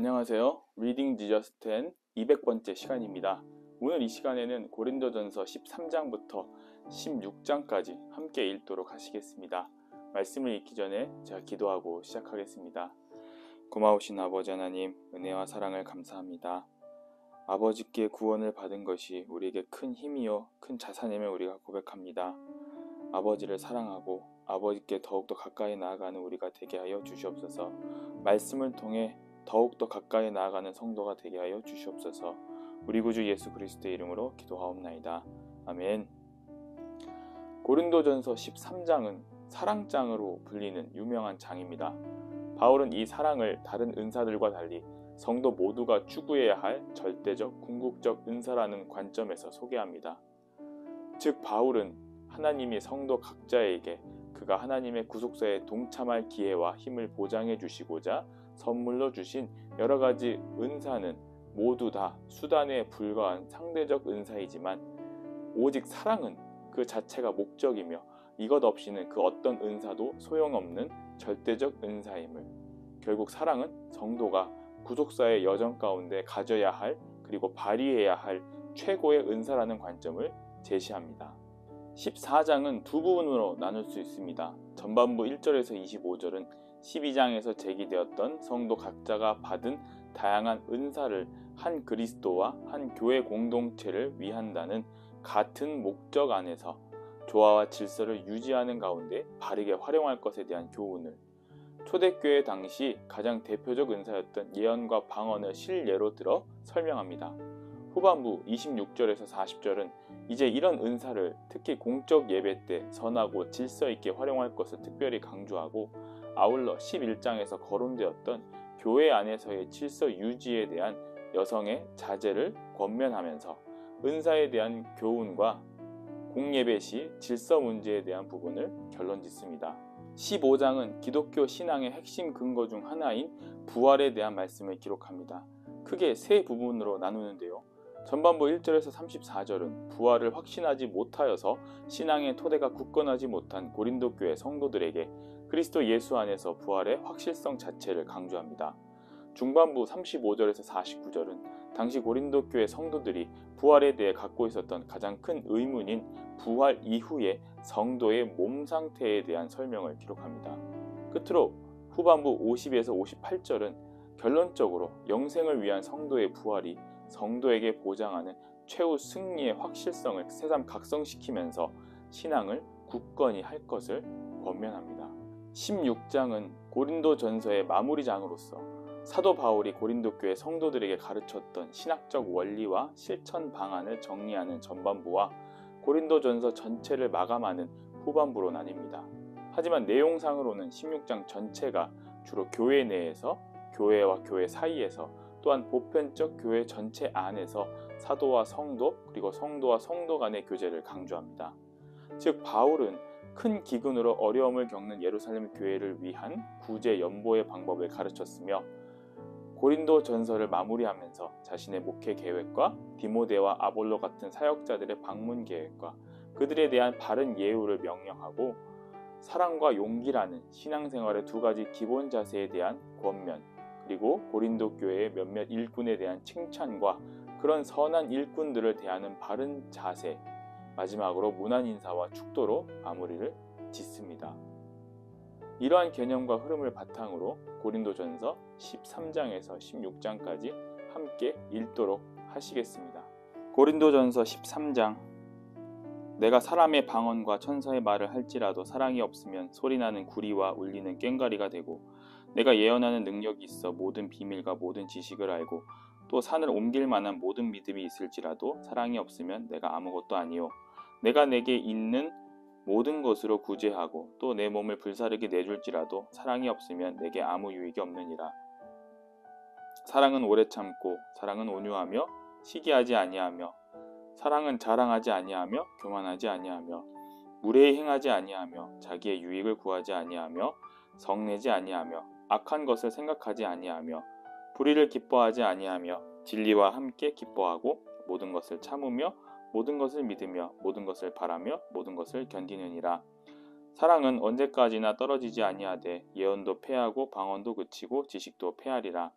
안녕하세요. 리딩 지저스 10 200번째 시간입니다. 오늘 이 시간에는 고린도전서 13장부터 16장까지 함께 읽도록 하시겠습니다. 말씀을 읽기 전에 제가 기도하고 시작하겠습니다. 고마우신 아버지 하나님, 은혜와 사랑을 감사합니다. 아버지께 구원을 받은 것이 우리에게 큰 힘이요 큰 자산임을 우리가 고백합니다. 아버지를 사랑하고 아버지께 더욱더 가까이 나아가는 우리가 되게 하여 주시옵소서. 말씀을 통해 더욱더 가까이 나아가는 성도가 되게 하여 주시옵소서. 우리 구주 예수 그리스도의 이름으로 기도하옵나이다. 아멘. 고린도전서 13장은 사랑장으로 불리는 유명한 장입니다. 바울은 이 사랑을 다른 은사들과 달리 성도 모두가 추구해야 할 절대적 궁극적 은사라는 관점에서 소개합니다. 즉 바울은 하나님이 성도 각자에게 그가 하나님의 구속사에 동참할 기회와 힘을 보장해 주시고자 선물로 주신 여러 가지 은사는 모두 다 수단에 불과한 상대적 은사이지만 오직 사랑은 그 자체가 목적이며 이것 없이는 그 어떤 은사도 소용없는 절대적 은사임을, 결국 사랑은 성도가 구속사의 여정 가운데 가져야 할 그리고 발휘해야 할 최고의 은사라는 관점을 제시합니다. 14장은 두 부분으로 나눌 수 있습니다. 전반부 1절에서 25절은 12장에서 제기되었던 성도 각자가 받은 다양한 은사를 한 그리스도와 한 교회 공동체를 위한다는 같은 목적 안에서 조화와 질서를 유지하는 가운데 바르게 활용할 것에 대한 교훈을, 초대교회 당시 가장 대표적 은사였던 예언과 방언을 실예로 들어 설명합니다. 후반부 26절에서 40절은 이제 이런 은사를 특히 공적 예배 때 선하고 질서 있게 활용할 것을 특별히 강조하고, 아울러 11장에서 거론되었던 교회 안에서의 질서 유지에 대한 여성의 자제를 권면하면서 은사에 대한 교훈과 공예배 시 질서 문제에 대한 부분을 결론 짓습니다. 15장은 기독교 신앙의 핵심 근거 중 하나인 부활에 대한 말씀을 기록합니다. 크게 세 부분으로 나누는데요. 전반부 1절에서 34절은 부활을 확신하지 못하여서 신앙의 토대가 굳건하지 못한 고린도 교회 성도들에게 그리스도 예수 안에서 부활의 확실성 자체를 강조합니다. 중반부 35절에서 49절은 당시 고린도 교회 성도들이 부활에 대해 갖고 있었던 가장 큰 의문인 부활 이후의 성도의 몸 상태에 대한 설명을 기록합니다. 끝으로 후반부 50에서 58절은 결론적으로 영생을 위한 성도의 부활이 성도에게 보장하는 최후 승리의 확실성을 새삼 각성시키면서 신앙을 굳건히 할 것을 권면합니다. 16장은 고린도전서의 마무리장으로서 사도 바울이 고린도 교회 성도들에게 가르쳤던 신학적 원리와 실천 방안을 정리하는 전반부와 고린도전서 전체를 마감하는 후반부로 나뉩니다. 하지만 내용상으로는 16장 전체가 주로 교회 내에서, 교회와 교회 사이에서, 또한 보편적 교회 전체 안에서 사도와 성도 그리고 성도와 성도 간의 교제를 강조합니다. 즉 바울은 큰 기근으로 어려움을 겪는 예루살렘 교회를 위한 구제 연보의 방법을 가르쳤으며, 고린도 전서를 마무리하면서 자신의 목회 계획과 디모데와 아볼로 같은 사역자들의 방문 계획과 그들에 대한 바른 예우를 명령하고, 사랑과 용기라는 신앙생활의 두 가지 기본 자세에 대한 권면, 그리고 고린도 교회의 몇몇 일꾼에 대한 칭찬과 그런 선한 일꾼들을 대하는 바른 자세, 마지막으로 문안 인사와 축도로 마무리를 짓습니다. 이러한 개념과 흐름을 바탕으로 고린도전서 13장에서 16장까지 함께 읽도록 하시겠습니다. 고린도전서 13장. 내가 사람의 방언과 천사의 말을 할지라도 사랑이 없으면 소리나는 구리와 울리는 꽹과리가 되고, 내가 예언하는 능력이 있어 모든 비밀과 모든 지식을 알고 또 산을 옮길 만한 모든 믿음이 있을지라도 사랑이 없으면 내가 아무것도 아니요, 내가 내게 있는 모든 것으로 구제하고 또 내 몸을 불사르게 내줄지라도 사랑이 없으면 내게 아무 유익이 없느니라. 사랑은 오래 참고, 사랑은 온유하며 시기하지 아니하며, 사랑은 자랑하지 아니하며 교만하지 아니하며, 무례히 행하지 아니하며, 자기의 유익을 구하지 아니하며, 성내지 아니하며, 악한 것을 생각하지 아니하며, 불의를 기뻐하지 아니하며, 진리와 함께 기뻐하고, 모든 것을 참으며, 모든 것을 믿으며, 모든 것을 바라며, 모든 것을 견디느니라. 사랑은 언제까지나 떨어지지 아니하되 예언도 패하고 방언도 그치고 지식도 패하리라.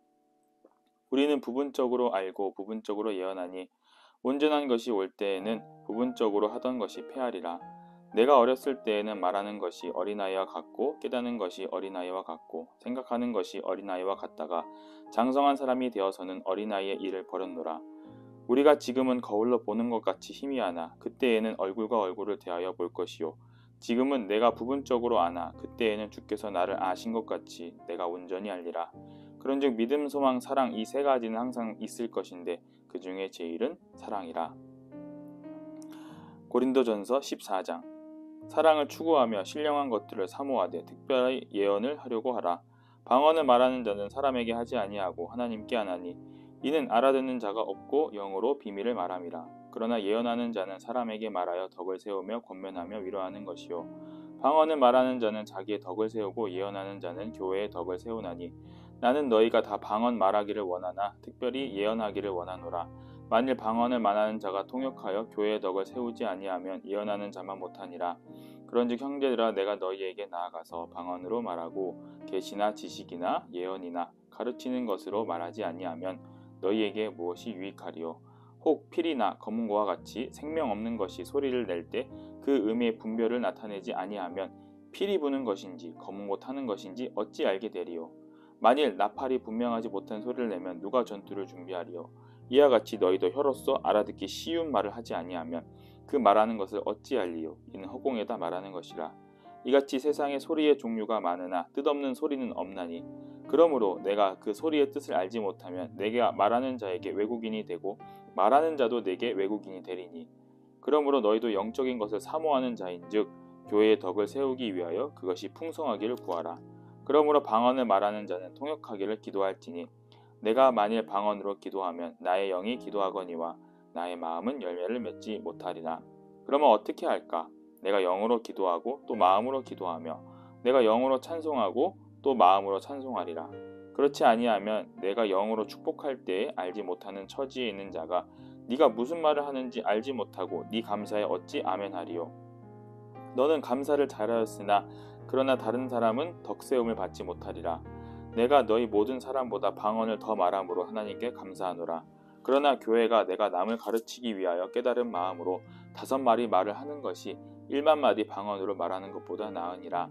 우리는 부분적으로 알고 부분적으로 예언하니 온전한 것이 올 때에는 부분적으로 하던 것이 패하리라. 내가 어렸을 때에는 말하는 것이 어린아이와 같고 깨닫는 것이 어린아이와 같고 생각하는 것이 어린아이와 같다가 장성한 사람이 되어서는 어린아이의 일을 버렸노라. 우리가 지금은 거울로 보는 것 같이 희미하나 그때에는 얼굴과 얼굴을 대하여 볼 것이요. 지금은 내가 부분적으로 아나 그때에는 주께서 나를 아신 것 같이 내가 온전히 알리라. 그런즉 믿음, 소망, 사랑 이 세 가지는 항상 있을 것인데 그 중에 제일은 사랑이라. 고린도전서 14장. 사랑을 추구하며 신령한 것들을 사모하되 특별히 예언을 하려고 하라. 방언을 말하는 자는 사람에게 하지 아니하고 하나님께 하나니 이는 알아듣는 자가 없고 영으로 비밀을 말함이라. 그러나 예언하는 자는 사람에게 말하여 덕을 세우며 권면하며 위로하는 것이요. 방언을 말하는 자는 자기의 덕을 세우고 예언하는 자는 교회의 덕을 세우나니 나는 너희가 다 방언 말하기를 원하나 특별히 예언하기를 원하노라. 만일 방언을 말하는 자가 통역하여 교회의 덕을 세우지 아니하면 예언하는 자만 못하니라. 그런즉 형제들아 내가 너희에게 나아가서 방언으로 말하고 계시나 지식이나 예언이나 가르치는 것으로 말하지 아니하면 너희에게 무엇이 유익하리요. 혹 필이나 검은고와 같이 생명 없는 것이 소리를 낼 때 그 음의 분별을 나타내지 아니하면 필이 부는 것인지 검은고 타는 것인지 어찌 알게 되리요. 만일 나팔이 분명하지 못한 소리를 내면 누가 전투를 준비하리요. 이와 같이 너희도 혀로서 알아듣기 쉬운 말을 하지 아니하면 그 말하는 것을 어찌 알리요. 이는 허공에다 말하는 것이라. 이같이 세상에 소리의 종류가 많으나 뜻없는 소리는 없나니 그러므로 내가 그 소리의 뜻을 알지 못하면 내가 말하는 자에게 외국인이 되고 말하는 자도 내게 외국인이 되리니 그러므로 너희도 영적인 것을 사모하는 자인즉 교회의 덕을 세우기 위하여 그것이 풍성하기를 구하라. 그러므로 방언을 말하는 자는 통역하기를 기도할지니 내가 만일 방언으로 기도하면 나의 영이 기도하거니와 나의 마음은 열매를 맺지 못하리라. 그러면 어떻게 할까? 내가 영으로 기도하고 또 마음으로 기도하며 내가 영으로 찬송하고 또 마음으로 찬송하리라. 그렇지 아니하면 내가 영으로 축복할 때에 알지 못하는 처지에 있는 자가 네가 무슨 말을 하는지 알지 못하고 네 감사에 어찌 아멘하리요. 너는 감사를 잘하였으나 그러나 다른 사람은 덕세움을 받지 못하리라. 내가 너희 모든 사람보다 방언을 더 말함으로 하나님께 감사하노라. 그러나 교회가 내가 남을 가르치기 위하여 깨달은 마음으로 5마리 말을 하는 것이 1만 마디 방언으로 말하는 것보다 나으니라.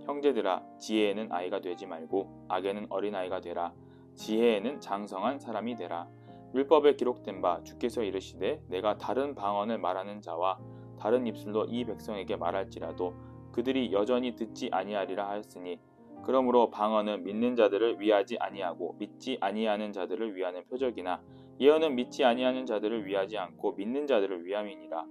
형제들아 지혜에는 아이가 되지 말고 악에는 어린아이가 되라. 지혜에는 장성한 사람이 되라. 율법에 기록된 바 주께서 이르시되 내가 다른 방언을 말하는 자와 다른 입술로 이 백성에게 말할지라도 그들이 여전히 듣지 아니하리라 하였으니 그러므로 방언은 믿는 자들을 위하지 아니하고 믿지 아니하는 자들을 위하는 표적이나 예언은 믿지 아니하는 자들을 위하지 않고 믿는 자들을 위함이니라.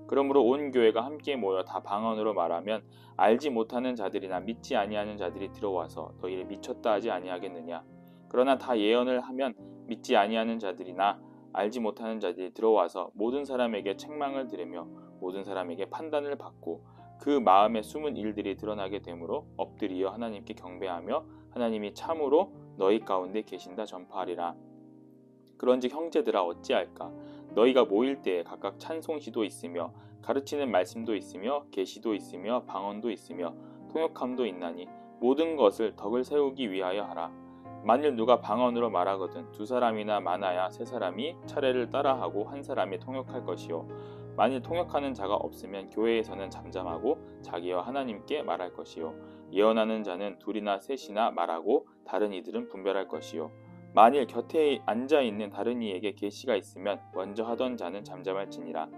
그러므로 온 교회가 함께 모여 다 방언으로 말하면 알지 못하는 자들이나 믿지 아니하는 자들이 들어와서 너희를 미쳤다 하지 아니하겠느냐. 그러나 다 예언을 하면 믿지 아니하는 자들이나 알지 못하는 자들이 들어와서 모든 사람에게 책망을 들으며 모든 사람에게 판단을 받고 그 마음에 숨은 일들이 드러나게 되므로 엎드리어 하나님께 경배하며 하나님이 참으로 너희 가운데 계신다 전파하리라. 그런즉 형제들아 어찌할까? 너희가 모일 때에 각각 찬송시도 있으며 가르치는 말씀도 있으며 계시도 있으며 방언도 있으며 통역함도 있나니 모든 것을 덕을 세우기 위하여 하라. 만일 누가 방언으로 말하거든 2사람이나 많아야 3사람이 차례를 따라하고 1사람이 통역할 것이요. 만일 통역하는 자가 없으면 교회에서는 잠잠하고 자기와 하나님께 말할 것이요. 예언하는 자는 2이나 3이나 말하고 다른 이들은 분별할 것이요. 만일 곁에 앉아있는 다른 이에게 계시가 있으면 먼저 하던 자는 잠잠할지니라.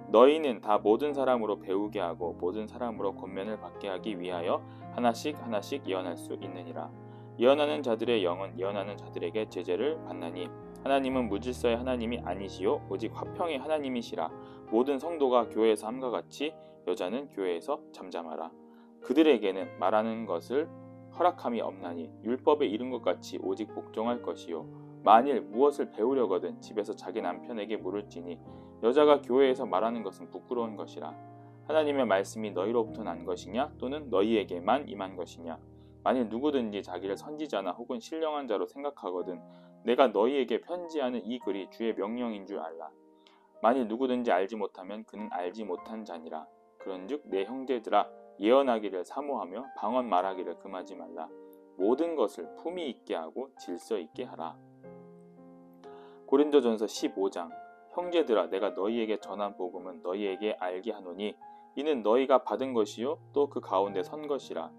너희는 다 모든 사람으로 배우게 하고 모든 사람으로 권면을 받게 하기 위하여 하나씩 하나씩 예언할 수 있느니라. 예언하는 자들의 영은 예언하는 자들에게 제재를 받나니 하나님은 무질서의 하나님이 아니시요 오직 화평의 하나님이시라. 모든 성도가 교회에서 함과 같이 여자는 교회에서 잠잠하라. 그들에게는 말하는 것을 허락함이 없나니 율법에 이른 것 같이 오직 복종할 것이요. 만일 무엇을 배우려거든 집에서 자기 남편에게 물을지니 여자가 교회에서 말하는 것은 부끄러운 것이라. 하나님의 말씀이 너희로부터 난 것이냐 또는 너희에게만 임한 것이냐. 만일 누구든지 자기를 선지자나 혹은 신령한 자로 생각하거든 내가 너희에게 편지하는 이 글이 주의 명령인 줄 알라. 만일 누구든지 알지 못하면 그는 알지 못한 자니라. 그런즉 내 형제들아 예언하기를 사모하며 방언 말하기를 금하지 말라. 모든 것을 품위 있게 하고 질서 있게 하라. 고린도전서 15장 형제들아 내가 너희에게 전한 복음은 너희에게 알게 하노니 이는 너희가 받은 것이요 또 그 가운데 선 것이라.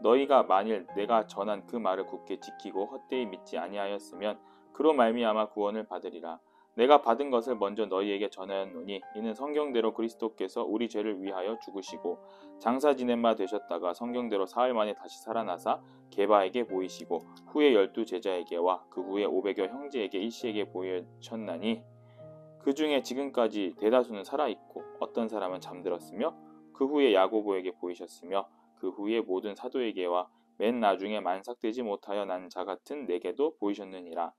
너희가 만일 내가 전한 그 말을 굳게 지키고 헛되이 믿지 아니하였으면 그로 말미암아 구원을 받으리라. 내가 받은 것을 먼저 너희에게 전하였노니 이는 성경대로 그리스도께서 우리 죄를 위하여 죽으시고 장사 지낸 바 되셨다가 성경대로 사흘 만에 다시 살아나사 게바에게 보이시고 후에 12 제자에게와 그 후에 500여 형제에게 일시에게 보이셨나니 그 중에 지금까지 대다수는 살아있고 어떤 사람은 잠들었으며 그 후에 야고보에게 보이셨으며 그 후에 모든 사도에게와 맨 나중에 만삭되지 못하여 난 자 같은 내게도 보이셨느니라.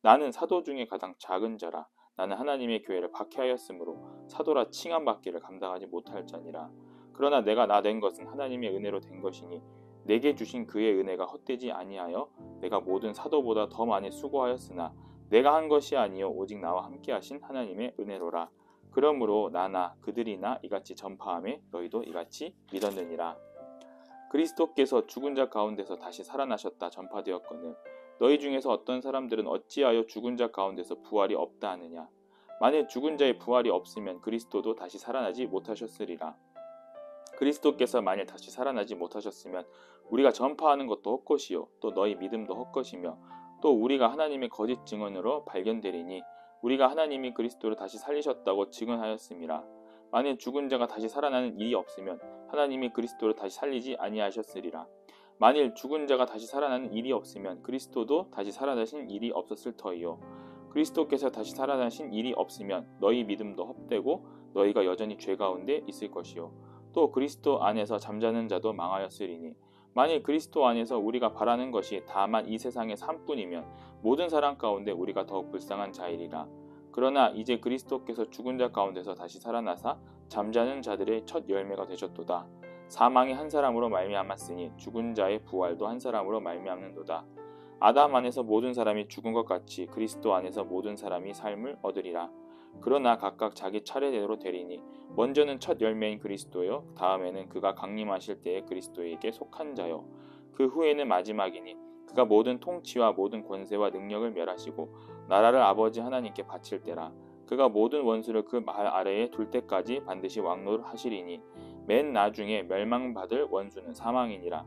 나는 사도 중에 가장 작은 자라. 나는 하나님의 교회를 박해하였으므로 사도라 칭함받기를 감당하지 못할 자니라. 그러나 내가 나 된 것은 하나님의 은혜로 된 것이니 내게 주신 그의 은혜가 헛되지 아니하여 내가 모든 사도보다 더 많이 수고하였으나 내가 한 것이 아니요 오직 나와 함께 하신 하나님의 은혜로라. 그러므로 나나 그들이나 이같이 전파하며 너희도 이같이 믿었느니라. 그리스도께서 죽은 자 가운데서 다시 살아나셨다 전파되었거늘 너희 중에서 어떤 사람들은 어찌하여 죽은 자 가운데서 부활이 없다 하느냐. 만일 죽은 자의 부활이 없으면 그리스도도 다시 살아나지 못하셨으리라. 그리스도께서 만일 다시 살아나지 못하셨으면 우리가 전파하는 것도 헛것이요 또 너희 믿음도 헛것이며 또 우리가 하나님의 거짓 증언으로 발견되리니 우리가 하나님이 그리스도를 다시 살리셨다고 증언하였음이라. 만일 죽은 자가 다시 살아나는 일이 없으면 하나님이 그리스도를 다시 살리지 아니하셨으리라. 만일 죽은 자가 다시 살아나는 일이 없으면 그리스도도 다시 살아나신 일이 없었을 터이요. 그리스도께서 다시 살아나신 일이 없으면 너희 믿음도 헛되고 너희가 여전히 죄 가운데 있을 것이요. 또 그리스도 안에서 잠자는 자도 망하였으리니 만일 그리스도 안에서 우리가 바라는 것이 다만 이 세상의 삶뿐이면 모든 사람 가운데 우리가 더욱 불쌍한 자이리라. 그러나 이제 그리스도께서 죽은 자 가운데서 다시 살아나사 잠자는 자들의 첫 열매가 되셨도다. 사망이 한 사람으로 말미암았으니 죽은 자의 부활도 한 사람으로 말미암는도다. 아담 안에서 모든 사람이 죽은 것 같이 그리스도 안에서 모든 사람이 삶을 얻으리라. 그러나 각각 자기 차례대로 되리니 먼저는 첫 열매인 그리스도요 다음에는 그가 강림하실 때에 그리스도에게 속한 자요 그 후에는 마지막이니 그가 모든 통치와 모든 권세와 능력을 멸하시고 나라를 아버지 하나님께 바칠 때라. 그가 모든 원수를 그 말 아래에 둘 때까지 반드시 왕노를 하시리니 맨 나중에 멸망받을 원수는 사망이니라.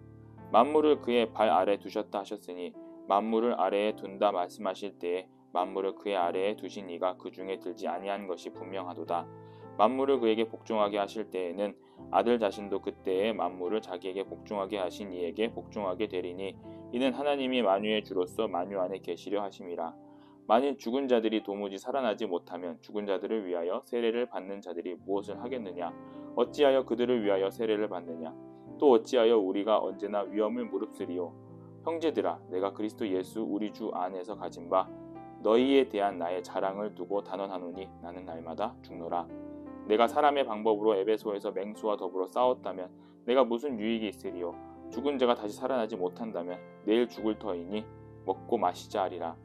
만물을 그의 발 아래 두셨다 하셨으니 만물을 아래에 둔다 말씀하실 때에 만물을 그의 아래에 두신 이가 그 중에 들지 아니한 것이 분명하도다. 만물을 그에게 복종하게 하실 때에는 아들 자신도 그때에 만물을 자기에게 복종하게 하신 이에게 복종하게 되리니 이는 하나님이 만유의 주로서 만유 안에 계시려 하심이라. 만일 죽은 자들이 도무지 살아나지 못하면 죽은 자들을 위하여 세례를 받는 자들이 무엇을 하겠느냐. 어찌하여 그들을 위하여 세례를 받느냐. 또 어찌하여 우리가 언제나 위험을 무릅쓰리요. 형제들아 내가 그리스도 예수 우리 주 안에서 가진 바 너희에 대한 나의 자랑을 두고 단언하노니 나는 날마다 죽노라. 내가 사람의 방법으로 에베소에서 맹수와 더불어 싸웠다면 내가 무슨 유익이 있으리요. 죽은 자가 다시 살아나지 못한다면 내일 죽을 터이니 먹고 마시자 하리라.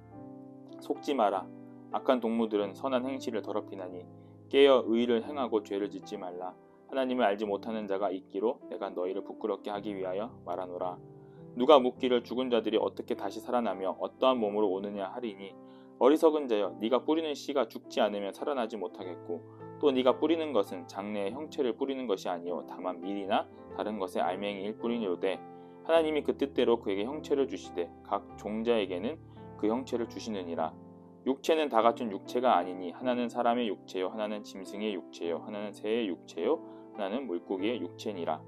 속지 마라. 악한 동무들은 선한 행실을 더럽히나니 깨어 의를 행하고 죄를 짓지 말라. 하나님을 알지 못하는 자가 있기로 내가 너희를 부끄럽게 하기 위하여 말하노라. 누가 묻기를 죽은 자들이 어떻게 다시 살아나며 어떠한 몸으로 오느냐 하리니 어리석은 자여 네가 뿌리는 씨가 죽지 않으면 살아나지 못하겠고 또 네가 뿌리는 것은 장래의 형체를 뿌리는 것이 아니요 다만 밀이나 다른 것의 알맹이일 뿐이로되 하나님이 그 뜻대로 그에게 형체를 주시되 각 종자에게는 그 형체를 주시느니라. 육체는 다 같은 육체가 아니니 하나는 사람의 육체요 하나는 짐승의 육체요 하나는 새의 육체요 하나는 물고기의 육체니라.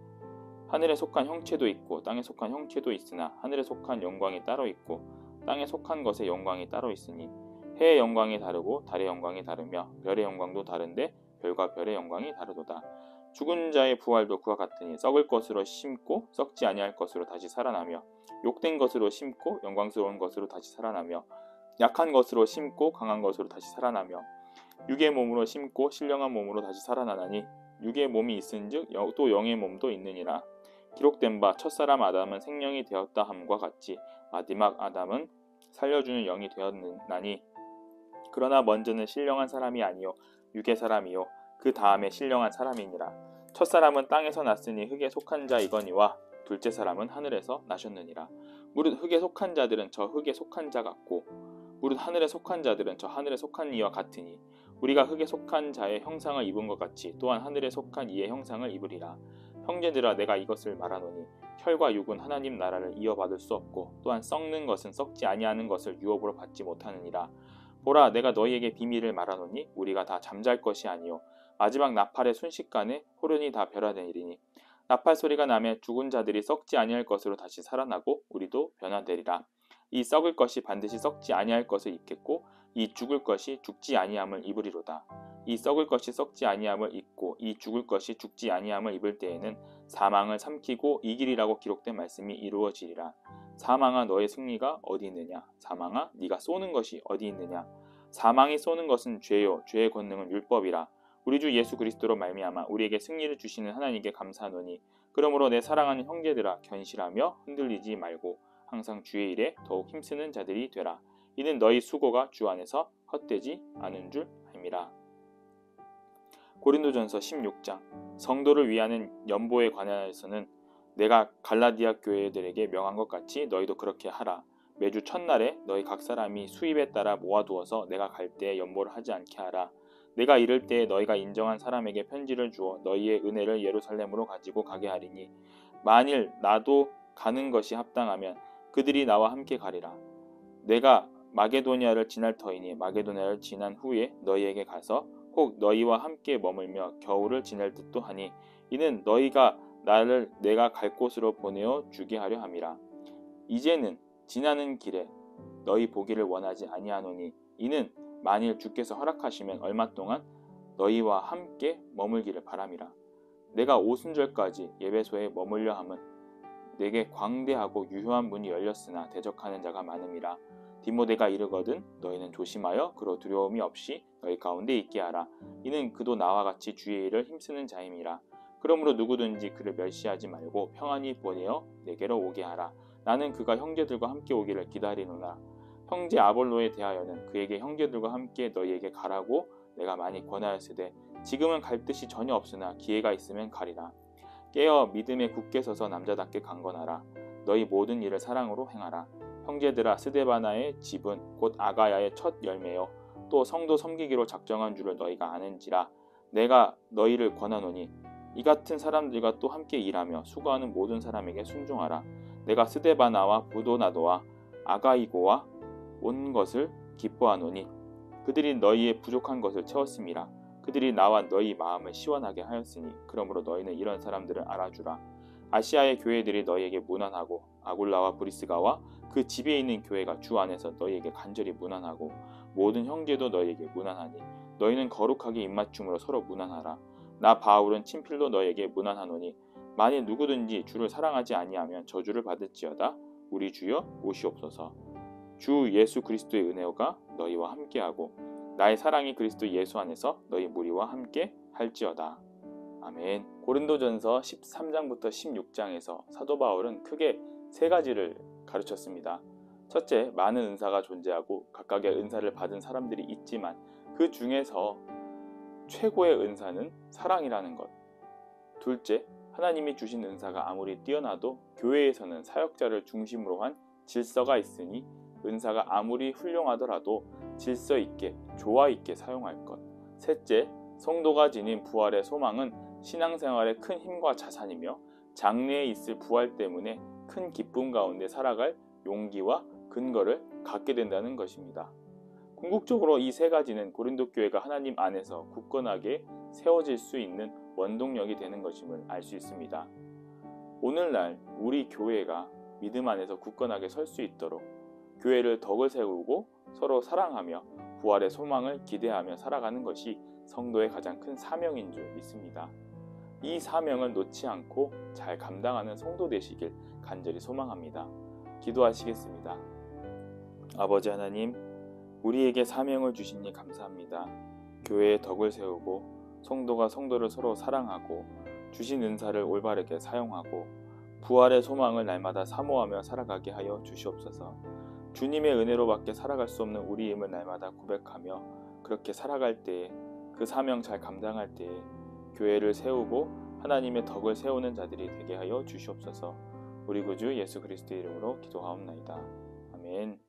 하늘에 속한 형체도 있고 땅에 속한 형체도 있으나 하늘에 속한 영광이 따로 있고 땅에 속한 것의 영광이 따로 있으니 해의 영광이 다르고 달의 영광이 다르며 별의 영광도 다른데 별과 별의 영광이 다르도다. 죽은 자의 부활도 그와 같으니 썩을 것으로 심고 썩지 아니할 것으로 다시 살아나며 욕된 것으로 심고 영광스러운 것으로 다시 살아나며 약한 것으로 심고 강한 것으로 다시 살아나며 육의 몸으로 심고 신령한 몸으로 다시 살아나나니 육의 몸이 있은즉 또 영의 몸도 있느니라. 기록된 바 첫사람 아담은 생명이 되었다 함과 같이 마지막 아담은 살려주는 영이 되었나니 그러나 먼저는 신령한 사람이 아니요 육의 사람이요 그 다음에 신령한 사람이니라. 첫사람은 땅에서 났으니 흙에 속한 자이거니와 둘째 사람은 하늘에서 나셨느니라. 무릇 흙에 속한 자들은 저 흙에 속한 자 같고 무릇 하늘에 속한 자들은 저 하늘에 속한 이와 같으니 우리가 흙에 속한 자의 형상을 입은 것 같이 또한 하늘에 속한 이의 형상을 입으리라. 형제들아 내가 이것을 말하노니 혈과 육은 하나님 나라를 이어받을 수 없고 또한 썩는 것은 썩지 아니하는 것을 유업으로 받지 못하느니라. 보라 내가 너희에게 비밀을 말하노니 우리가 다 잠잘 것이 아니요 마지막 나팔의 순식간에 호련히 다 변화되리니 나팔 소리가 나면 죽은 자들이 썩지 아니할 것으로 다시 살아나고 우리도 변화되리라. 이 썩을 것이 반드시 썩지 아니할 것을 입겠고 이 죽을 것이 죽지 아니함을 입으리로다. 이 썩을 것이 썩지 아니함을 입고 이 죽을 것이 죽지 아니함을 입을 때에는 사망을 삼키고 이기리라고 기록된 말씀이 이루어지리라. 사망아 너의 승리가 어디 있느냐? 사망아 네가 쏘는 것이 어디 있느냐? 사망이 쏘는 것은 죄요 죄의 권능은 율법이라. 우리 주 예수 그리스도로 말미암아 우리에게 승리를 주시는 하나님께 감사하노니 그러므로 내 사랑하는 형제들아 견실하며 흔들리지 말고 항상 주의 일에 더욱 힘쓰는 자들이 되라. 이는 너희 수고가 주 안에서 헛되지 않은 줄 알미라. 고린도전서 16장 성도를 위하는 연보에 관하여서는 내가 갈라디아 교회들에게 명한 것 같이 너희도 그렇게 하라. 매주 첫날에 너희 각 사람이 수입에 따라 모아두어서 내가 갈 때에 연보를 하지 않게 하라. 내가 이를 때에 너희가 인정한 사람에게 편지를 주어 너희의 은혜를 예루살렘으로 가지고 가게 하리니 만일 나도 가는 것이 합당하면 그들이 나와 함께 가리라. 내가 마게도니아를 지날 터이니 마게도니아를 지난 후에 너희에게 가서 혹 너희와 함께 머물며 겨울을 지낼 듯도 하니 이는 너희가 나를 내가 갈 곳으로 보내어 주게 하려 함이라. 이제는 지나는 길에 너희 보기를 원하지 아니하노니 이는 만일 주께서 허락하시면 얼마 동안 너희와 함께 머물기를 바람이라. 내가 오순절까지 예배소에 머물려 함은 내게 광대하고 유효한 문이 열렸으나 대적하는 자가 많음이라. 디모데가 이르거든 너희는 조심하여 그로 두려움이 없이 너희 가운데 있게 하라. 이는 그도 나와 같이 주의 일을 힘쓰는 자임이라. 그러므로 누구든지 그를 멸시하지 말고 평안히 보내어 내게로 오게 하라. 나는 그가 형제들과 함께 오기를 기다리노라. 형제 아볼로에 대하여는 그에게 형제들과 함께 너희에게 가라고 내가 많이 권하였으되 지금은 갈 뜻이 전혀 없으나 기회가 있으면 가리라. 깨어 믿음에 굳게 서서 남자답게 강건하라. 너희 모든 일을 사랑으로 행하라. 형제들아 스데바나의 집은 곧 아가야의 첫 열매요 또 성도 섬기기로 작정한 줄을 너희가 아는지라. 내가 너희를 권하노니 이 같은 사람들과 또 함께 일하며 수고하는 모든 사람에게 순종하라. 내가 스데바나와 부도나도와 아가이고와 온 것을 기뻐하노니 그들이 너희의 부족한 것을 채웠음이라. 그들이 나와 너희 마음을 시원하게 하였으니 그러므로 너희는 이런 사람들을 알아주라. 아시아의 교회들이 너희에게 문안하고 아굴라와 브리스가와 그 집에 있는 교회가 주 안에서 너희에게 간절히 문안하고 모든 형제도 너희에게 문안하니 너희는 거룩하게 입맞춤으로 서로 문안하라. 나 바울은 친필로 너희에게 문안하노니 만일 누구든지 주를 사랑하지 아니하면 저주를 받을지어다. 우리 주여 오시옵소서. 주 예수 그리스도의 은혜가 너희와 함께하고 나의 사랑이 그리스도 예수 안에서 너희 무리와 함께 할지어다. 아멘. 고린도전서 13장부터 16장에서 사도 바울은 크게 세 가지를 가르쳤습니다. 첫째, 많은 은사가 존재하고 각각의 은사를 받은 사람들이 있지만 그 중에서 최고의 은사는 사랑이라는 것. 둘째, 하나님이 주신 은사가 아무리 뛰어나도 교회에서는 사역자를 중심으로 한 질서가 있으니 은사가 아무리 훌륭하더라도 질서 있게, 조화 있게 사용할 것. 셋째, 성도가 지닌 부활의 소망은 신앙생활의 큰 힘과 자산이며 장래에 있을 부활 때문에 큰 기쁨 가운데 살아갈 용기와 근거를 갖게 된다는 것입니다. 궁극적으로 이 세 가지는 고린도 교회가 하나님 안에서 굳건하게 세워질 수 있는 원동력이 되는 것임을 알 수 있습니다. 오늘날 우리 교회가 믿음 안에서 굳건하게 설 수 있도록 교회를 덕을 세우고 서로 사랑하며 부활의 소망을 기대하며 살아가는 것이 성도의 가장 큰 사명인 줄 믿습니다. 이 사명을 놓지 않고 잘 감당하는 성도 되시길 간절히 소망합니다. 기도하시겠습니다. 아버지 하나님, 우리에게 사명을 주시니 감사합니다. 교회의 덕을 세우고 성도가 성도를 서로 사랑하고 주신 은사를 올바르게 사용하고 부활의 소망을 날마다 사모하며 살아가게 하여 주시옵소서. 주님의 은혜로밖에 살아갈 수 없는 우리임을 날마다 고백하며 그렇게 살아갈 때에 그 사명 잘 감당할 때에 교회를 세우고 하나님의 덕을 세우는 자들이 되게 하여 주시옵소서. 우리 구주 예수 그리스도의 이름으로 기도하옵나이다. 아멘.